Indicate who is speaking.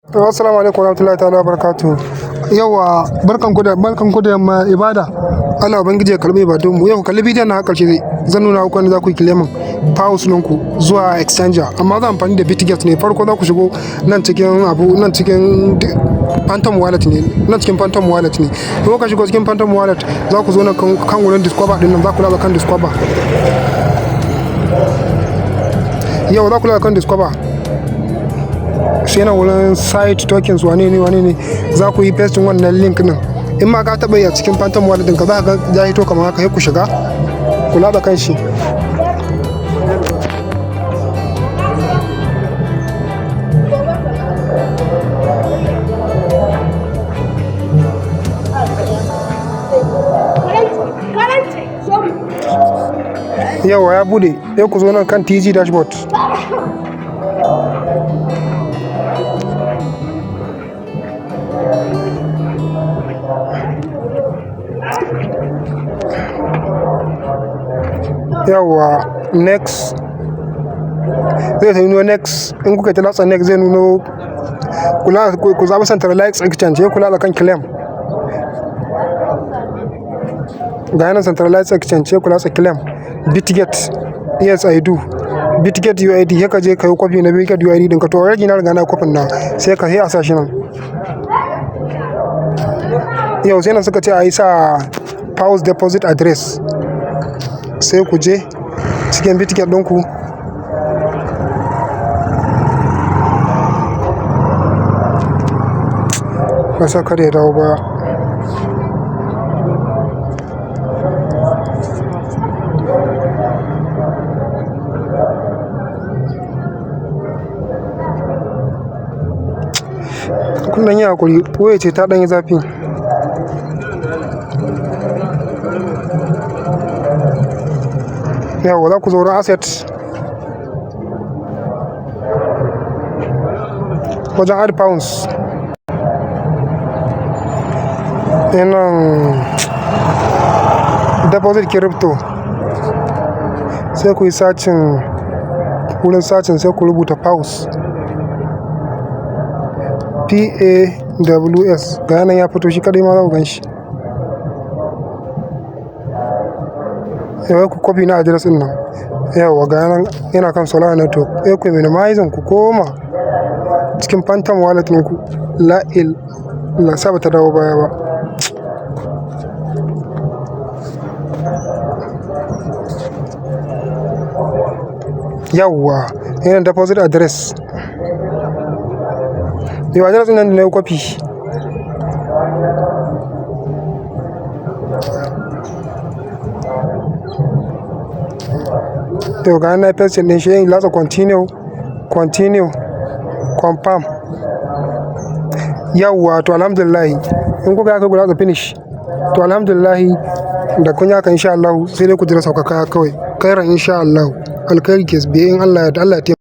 Speaker 1: Assalamu alaikum warahmatullahi ta'ala wabarakatuh. Yawa barkan ku da yamma ibada. Allah ubangiji ya karbi ibadun mu. Yau kalli bidiyon na karshe zan nuna muku za ku yi claiming pounds ku zuwa exchanger, amma zan amfani da Bitget ne. Farko za ku shigo nan cikin Phantom wallet ne. Nan cikin Phantom wallet ne. Ko ka shigo cikin Phantom wallet za ku zo nan kan wurin discover din nan, za ku laba kan discover. Yau za ku laba kan discover. Sai na wurin site tokens wane ne za ku yi pasting wannan link din. In ma ka taɓa yi a cikin Phantom wallet ɗinka za ka ga ya hito kamar haka, sai ku shiga kula da kanshi. Yawa ya bude, sai ku zo nan kan TG dashboard. Yawa next zai ta nuno next. In kuka ta latsa next zai nuno ku zaɓi centralized exchange, ya kula da kan claim. Ga yanan centralized exchange, ya kula da claim. Bitget, yes I do. Bitget UID, ya ka je ka yi copy na Bitget UID ɗinka. To already na riga na copy na, sai ka a sa shi nan. Yau sai nan suka ce a yi sa pounds deposit address. Sai ku je cikin Bitget ɗinku. Ba sa kar ya dawo baya. Kun dan yi hakuri, waya ce ta ɗan yi zafi. Yawa za ku zo wurin asset, wajen add pounds. Nan deposit crypto, sai ku yi searching, wurin searching sai ku rubuta pounds, PAWS. Ga yanan ya fito shi kadai ma za ku gan shi. Yawa ku copy na address din nan. Yawa ga yanan yana kan Solana network. Ku minimize ku koma cikin Phantom wallet ɗinku. La sa ta dawo baya ba. Yawa yana deposit address. Yawa address din nan da na yi copy. To ga na paste din shi, latsa continue, confirm. Yawa to alhamdulillah, in kuka aka guda finish. To alhamdulillah, da kun yaka insha Allah sai dai ku jira sauka kaya kawai. Kairan insha Allah. Alkhairi kes biye in Allah ya